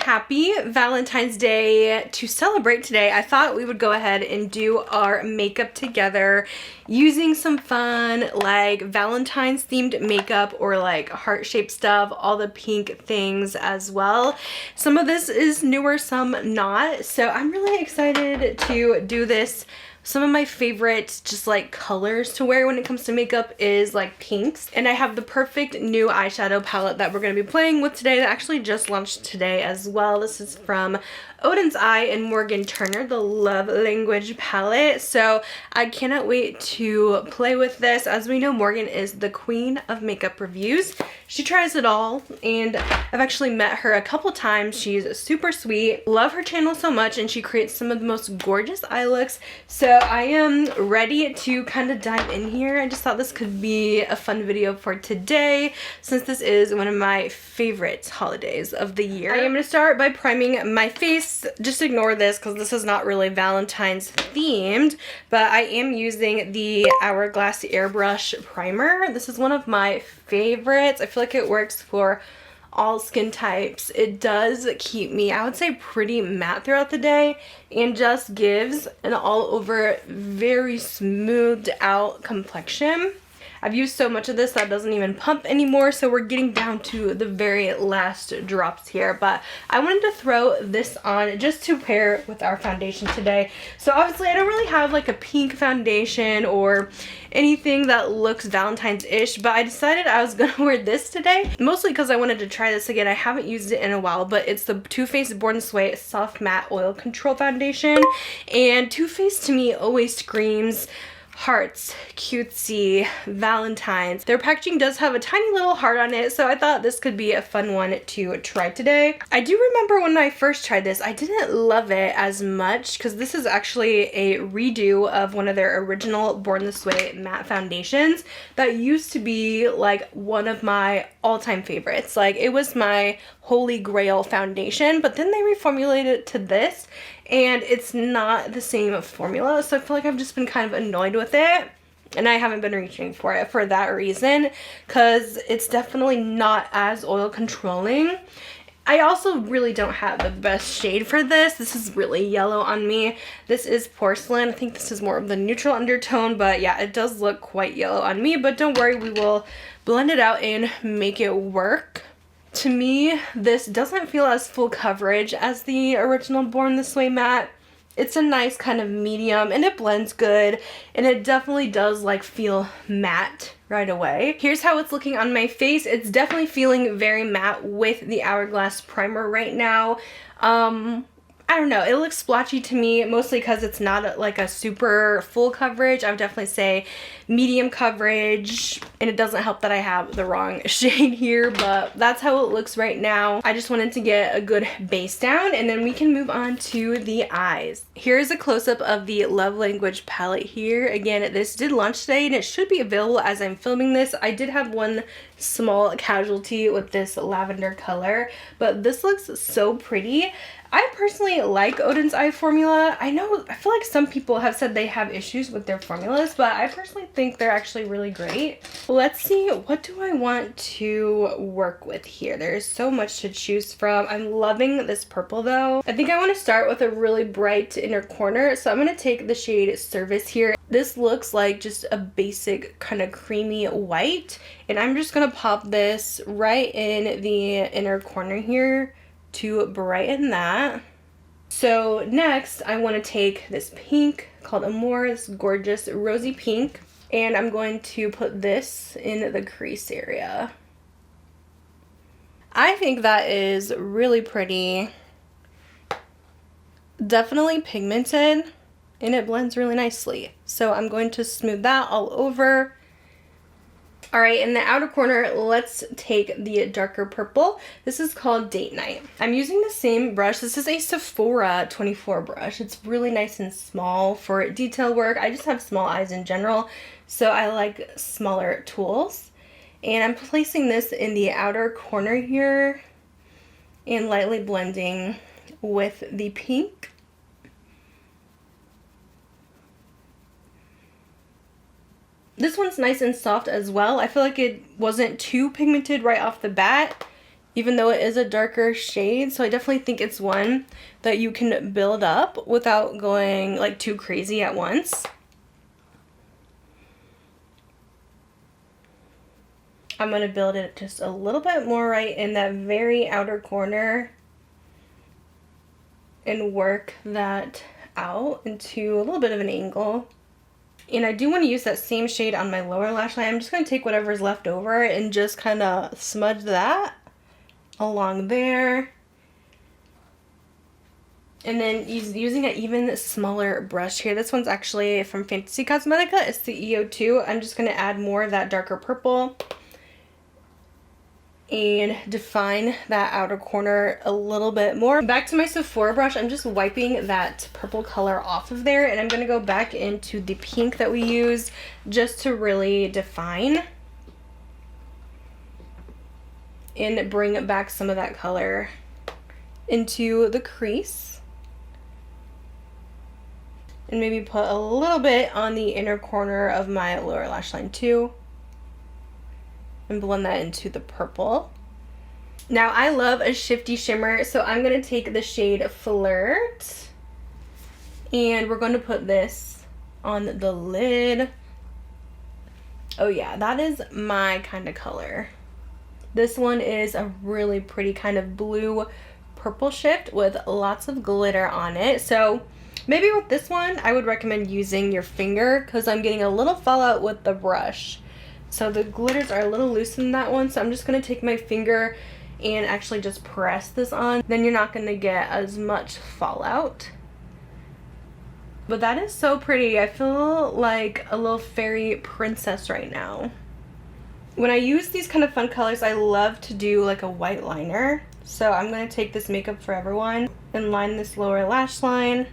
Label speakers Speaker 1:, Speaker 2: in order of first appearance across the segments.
Speaker 1: happy Valentine's Day. To celebrate today, I thought we would go ahead and do our makeup together using some fun like Valentine's themed makeup or like heart-shaped stuff, all the pink things as well. Some of this is newer, some not. So I'm really excited to do this. Some of my favorite just like colors to wear when it comes to makeup is like pinks. And I have the perfect new eyeshadow palette that we're going to be playing with today that actually just launched today as well. This is from Odens Eye and Morgan Turner, the Love Language palette. So I cannot wait to play with this. As we know, Morgan is the queen of makeup reviews. She tries it all, and I've actually met her a couple times. She's super sweet. Love her channel so much, and she creates some of the most gorgeous eye looks. So I am ready to kind of dive in here. I just thought this could be a fun video for today, since this is one of my favorite holidays of the year. I am going to start by priming my face. Just ignore this because this is not really Valentine's themed, but I am using the Hourglass Airbrush Primer. This is one of my favorites. I feel like it works for all skin types. It does keep me, I would say, pretty matte throughout the day and just gives an all over very smoothed out complexion. I've used so much of this that it doesn't even pump anymore, so we're getting down to the very last drops here. But I wanted to throw this on just to pair with our foundation today. So obviously I don't really have like a pink foundation or anything that looks Valentine's-ish, but I decided I was gonna wear this today, mostly because I wanted to try this again. I haven't used it in a while, but it's the Too Faced Born This Way Soft Matte Oil Control Foundation. And Too Faced to me always screams hearts, cutesy, Valentine's. Their packaging does have a tiny little heart on it, so I thought this could be a fun one to try today. I do remember when I first tried this, I didn't love it as much because this is actually a redo of one of their original Born This Way matte foundations that used to be like one of my all-time favorites. Like, it was my holy grail foundation, but then they reformulated it to this, and it's not the same formula, so I feel like I've just been kind of annoyed with it, and I haven't been reaching for it for that reason, because it's definitely not as oil controlling. I also really don't have the best shade for this. This is really yellow on me. This is Porcelain. I think this is more of the neutral undertone, but yeah, it does look quite yellow on me, but don't worry, we will blend it out and make it work. To me, this doesn't feel as full coverage as the original Born This Way matte. It's a nice kind of medium, and it blends good, and it definitely does like feel matte right away. Here's how it's looking on my face. It's definitely feeling very matte with the Hourglass primer right now. I don't know, it looks splotchy to me, mostly because it's not like a super full coverage. I would definitely say medium coverage, and it doesn't help that I have the wrong shade here, but that's how it looks right now. I just wanted to get a good base down, and then we can move on to the eyes. Here's a close-up of the Love Language palette here. Again, this did launch today, and it should be available as I'm filming this. I did have one small casualty with this lavender color, but this looks so pretty. I personally like Odens Eye formula. I feel like some people have said they have issues with their formulas, but I personally think they're actually really great. Let's see, what do I want to work with here? There's so much to choose from. I'm loving this purple though. I think I want to start with a really bright inner corner, so I'm going to take the shade Service here. This looks like just a basic kind of creamy white, and I'm just going to pop this right in the inner corner here to brighten that. So next I want to take this pink called Amore, this gorgeous rosy pink, and I'm going to put this in the crease area. I think that is really pretty. Definitely pigmented, and it blends really nicely. So I'm going to smooth that all over. Alright, in the outer corner, let's take the darker purple. This is called Date Night. I'm using the same brush. This is a Sephora 24 brush. It's really nice and small for detail work. I just have small eyes in general, so I like smaller tools. And I'm placing this in the outer corner here and lightly blending with the pink. This one's nice and soft as well. I feel like it wasn't too pigmented right off the bat, even though it is a darker shade. So I definitely think it's one that you can build up without going like too crazy at once. I'm going to build it just a little bit more right in that very outer corner and work that out into a little bit of an angle. And I do want to use that same shade on my lower lash line. I'm just going to take whatever's left over and just kind of smudge that along there. And then using an even smaller brush here. This one's actually from Fantasy Cosmetica. It's the EO2. I'm just going to add more of that darker purple and define that outer corner a little bit more. Back to my Sephora brush, I'm just wiping that purple color off of there, and I'm going to go back into the pink that we used just to really define and bring back some of that color into the crease. And maybe put a little bit on the inner corner of my lower lash line too. And blend that into the purple. Now I love a shifty shimmer, so I'm going to take the shade Flirt. And we're going to put this on the lid. Oh yeah, that is my kind of color. This one is a really pretty kind of blue purple shift with lots of glitter on it. So maybe with this one, I would recommend using your finger because I'm getting a little fallout with the brush. So the glitters are a little loose in that one, so I'm just going to take my finger and actually just press this on. Then you're not going to get as much fallout. But that is so pretty. I feel like a little fairy princess right now. When I use these kind of fun colors, I love to do like a white liner. So I'm going to take this Makeup Forever one and line this lower lash line.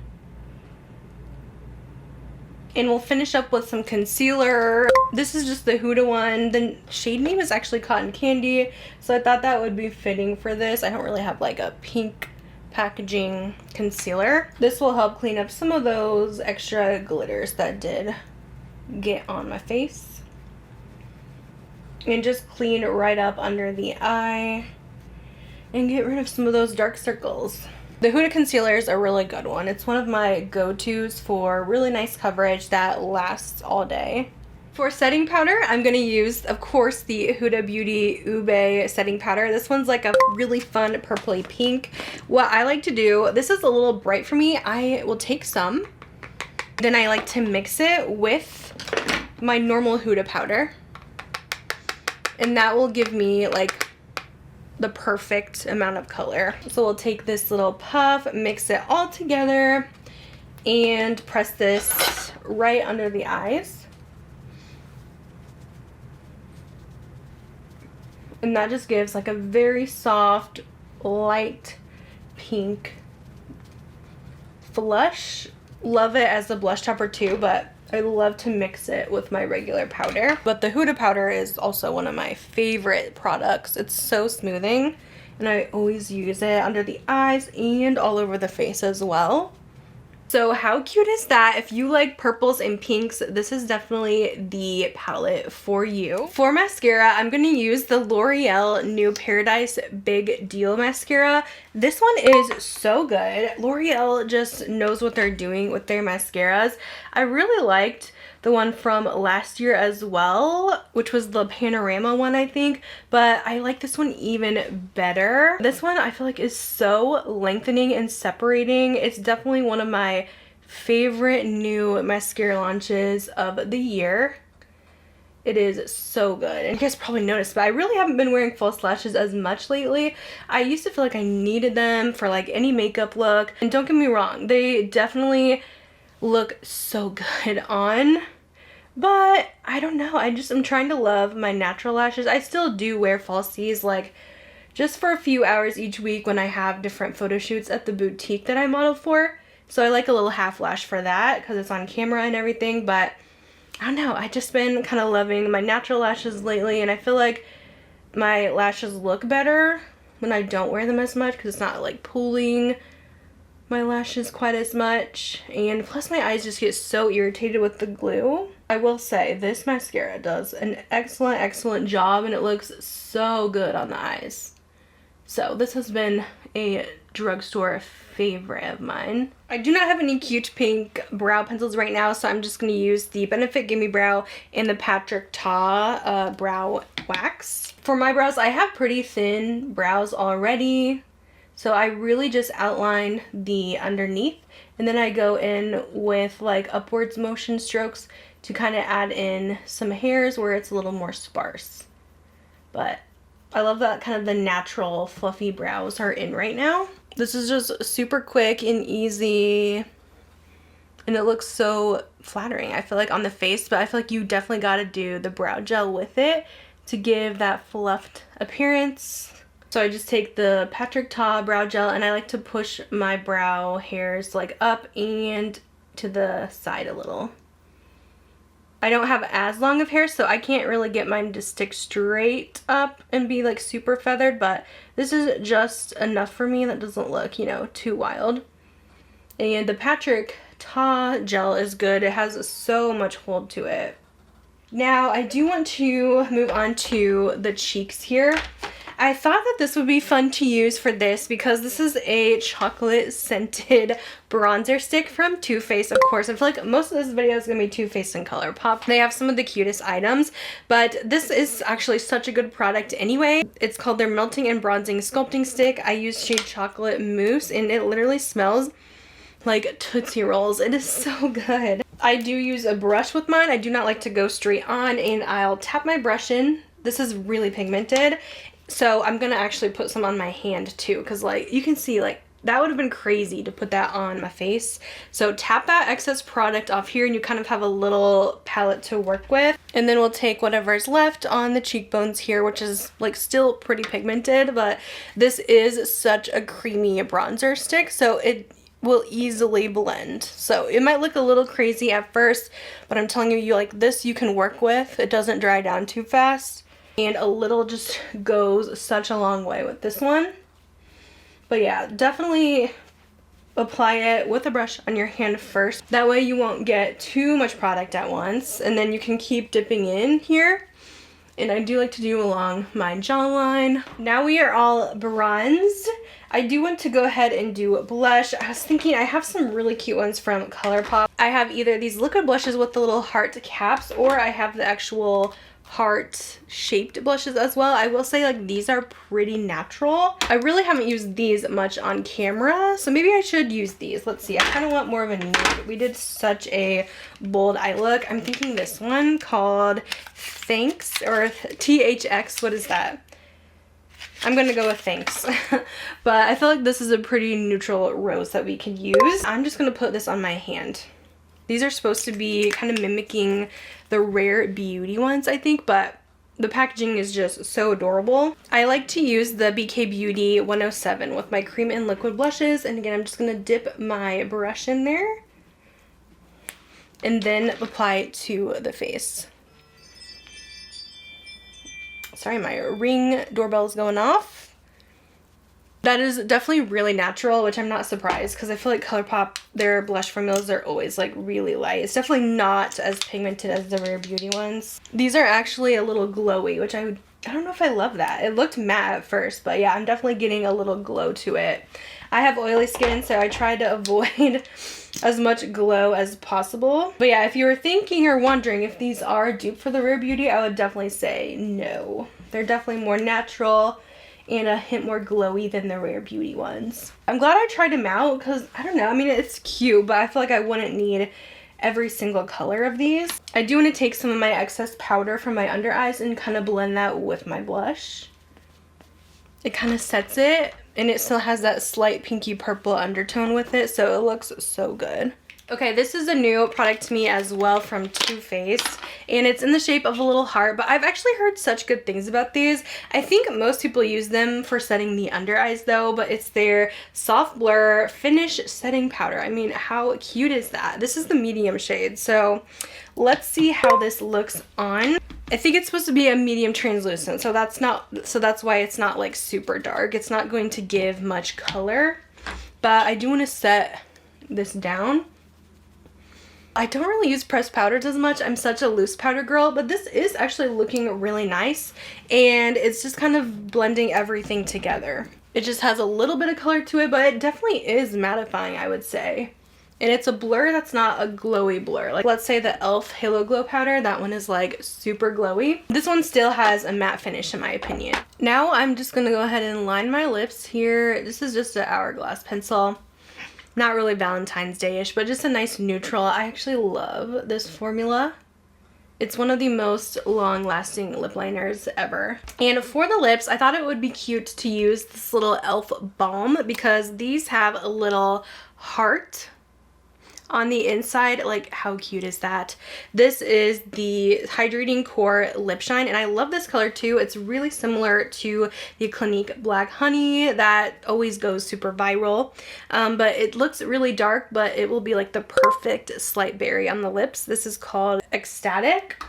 Speaker 1: And we'll finish up with some concealer. This is just the Huda one. The shade name is actually Cotton Candy, so I thought that would be fitting for this. I don't really have like a pink packaging concealer. This will help clean up some of those extra glitters that did get on my face. And just clean right up under the eye and get rid of some of those dark circles. The Huda concealer is a really good one. It's one of my go-tos for really nice coverage that lasts all day. For setting powder, I'm going to use, of course, the Huda Beauty Ube setting powder. This one's like a really fun purpley pink. What I like to do, this is a little bright for me. I will take some, then I like to mix it with my normal Huda powder. And that will give me like the perfect amount of color. So we'll take this little puff, mix it all together, and press this right under the eyes. And that just gives like a very soft, light pink flush. Love it as a blush topper too, but I love to mix it with my regular powder. But the Huda powder is also one of my favorite products. It's so smoothing, and I always use it under the eyes and all over the face as well. So how cute is that? If you like purples and pinks, this is definitely the palette for you. For mascara, I'm going to use the L'Oreal New Paradise Big Deal Mascara. This one is so good. L'Oreal just knows what they're doing with their mascaras. I really liked the one from last year as well, which was the Panorama one, I think, but I like this one even better. This one I feel like is so lengthening and separating. It's definitely one of my favorite new mascara launches of the year. It is so good. And you guys probably noticed, but I really haven't been wearing false lashes as much lately. I used to feel like I needed them for like any makeup look, and don't get me wrong, they definitely look so good on. But I don't know, I'm trying to love my natural lashes. I still do wear falsies like just for a few hours each week when I have different photo shoots at the boutique that I model for. So I like a little half lash for that because it's on camera and everything. But I don't know, I've just been kind of loving my natural lashes lately, and I feel like my lashes look better when I don't wear them as much because it's not like pulling my lashes quite as much. And plus my eyes just get so irritated with the glue. I will say this mascara does an excellent job, and it looks so good on the eyes. So this has been a drugstore favorite of mine. I do not have any cute pink brow pencils right now, so I'm just going to use the Benefit Gimme Brow and the Patrick Ta brow wax. For my brows, I have pretty thin brows already, so I really just outline the underneath, and then I go in with like upwards motion strokes to kind of add in some hairs where it's a little more sparse. But I love that kind of the natural fluffy brows are in right now. This is just super quick and easy, and it looks so flattering, I feel like, on the face, but I feel like you definitely got to do the brow gel with it to give that fluffed appearance. So I just take the Patrick Ta brow gel, and I like to push my brow hairs like up and to the side a little. I don't have as long of hair, so I can't really get mine to stick straight up and be like super feathered, but this is just enough for me that doesn't look, you know, too wild. And the Patrick Ta gel is good. It has so much hold to it. Now I do want to move on to the cheeks here. I thought that this would be fun to use for this because this is a chocolate scented bronzer stick from Too Faced. Of course, I feel like most of this video is going to be Too Faced and Colourpop. They have some of the cutest items, but this is actually such a good product anyway. It's called their Melting and Bronzing Sculpting Stick. I use shade Chocolate Mousse, and it literally smells like Tootsie Rolls. It is so good. I do use a brush with mine. I do not like to go straight on, and I'll tap my brush in. This is really pigmented, so I'm gonna actually put some on my hand too, because like you can see, like that would have been crazy to put that on my face. So tap that excess product off here, and you kind of have a little palette to work with. And then we'll take whatever's left on the cheekbones here, which is like still pretty pigmented, but this is such a creamy bronzer stick, so it will easily blend. So it might look a little crazy at first, but I'm telling you, like this you can work with. It doesn't dry down too fast, and a little just goes such a long way with this one. But yeah, definitely apply it with a brush on your hand first. That way you won't get too much product at once, and then you can keep dipping in here. And I do like to do along my jawline. Now we are all bronzed. I do want to go ahead and do blush. I was thinking I have some really cute ones from Colourpop. I have either these liquid blushes with the little heart caps, or I have the actual heart shaped blushes as well. I will say, like, these are pretty natural. I really haven't used these much on camera, so maybe I should use these. Let's see, I kind of want more of a nude. We did such a bold eye look. I'm thinking this one called Thanks, or THX. What is that? I'm gonna go with Thanks. But I feel like this is a pretty neutral rose that we could use. I'm just gonna put this on my hand. These are supposed to be kind of mimicking the Rare Beauty ones, I think, but the packaging is just so adorable. I like to use the BK Beauty 107 with my cream and liquid blushes, and again, I'm just gonna dip my brush in there and then apply it to the face. Sorry, my Ring doorbell is going off. That is definitely really natural, which I'm not surprised, because I feel like Colourpop, their blush formulas are always like really light. It's definitely not as pigmented as the Rare Beauty ones. These are actually a little glowy, which I don't know if I love that. It looked matte at first, but yeah, I'm definitely getting a little glow to it. I have oily skin, so I try to avoid as much glow as possible. But yeah, if you were thinking or wondering if these are a dupe for the Rare Beauty, I would definitely say no. They're definitely more natural and a hint more glowy than the Rare Beauty ones. I'm glad I tried them out, because I don't know, I mean, it's cute, but I feel like I wouldn't need every single color of these. I do want to take some of my excess powder from my under eyes and kind of blend that with my blush. It kind of sets it, and it still has that slight pinky purple undertone with it, so it looks so good. Okay, this is a new product to me as well from Too Faced, and it's in the shape of a little heart, but I've actually heard such good things about these. I think most people use them for setting the under eyes though, but it's their Soft Blur Finish Setting Powder. I mean, how cute is that? This is the medium shade, so let's see how this looks on. I think it's supposed to be a medium translucent, so that's why it's not like super dark. It's not going to give much color, but I do want to set this down. I don't really use pressed powders as much. I'm such a loose powder girl, but this is actually looking really nice, and it's just kind of blending everything together. It just has a little bit of color to it, but it definitely is mattifying, I would say. And it's a blur that's not a glowy blur. Like, let's say the e.l.f. Halo Glow Powder, that one is like super glowy. This one still has a matte finish in my opinion. Now I'm just gonna go ahead and line my lips here. This is just an Hourglass pencil. Not really Valentine's Day-ish, but just a nice neutral. I actually love this formula. It's one of the most long-lasting lip liners ever. And for the lips, I thought it would be cute to use this little e.l.f. balm because these have a little heart on the inside. Like, how cute is that? This is the Hydrating Core Lip Shine, and I love this color too. It's really similar to the Clinique Black Honey that always goes super viral, but it looks really dark, but it will be like the perfect slight berry on the lips. This is called Ecstatic.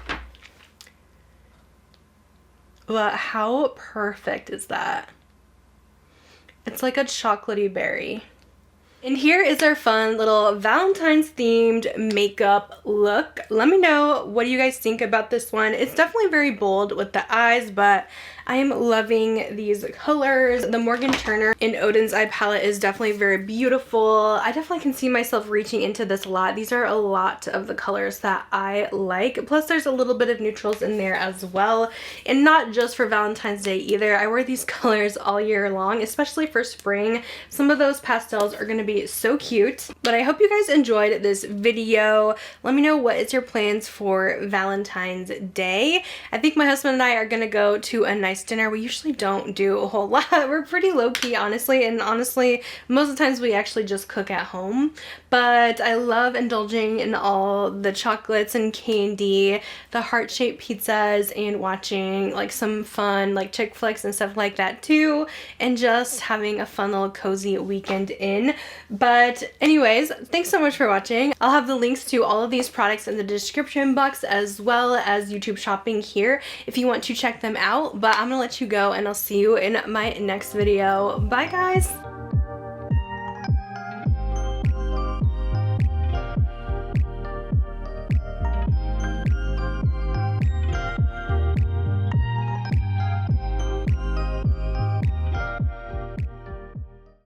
Speaker 1: Well, how perfect is that? It's like a chocolatey berry. And here is our fun little Valentine's themed makeup look. Let me know what do you guys think about this one. It's definitely very bold with the eyes, but I am loving these colors. The Morgan Turner in Odens Eye palette is definitely very beautiful. I definitely can see myself reaching into this a lot. These are a lot of the colors that I like. Plus there's a little bit of neutrals in there as well. And not just for Valentine's Day either. I wear these colors all year long, especially for spring. Some of those pastels are going to be so cute. But I hope you guys enjoyed this video. Let me know what is your plans for Valentine's Day. I think my husband and I are going to go to a nice dinner. We usually don't do a whole lot. We're pretty low-key, honestly, and honestly most of the times we actually just cook at home, but I love indulging in all the chocolates and candy, the heart-shaped pizzas, and watching like some fun like chick flicks and stuff like that too, and just having a fun little cozy weekend in. But anyways, thanks so much for watching. I'll have the links to all of these products in the description box, as well as YouTube shopping here if you want to check them out. But I'm gonna let you go, and I'll see you in my next video. Bye guys.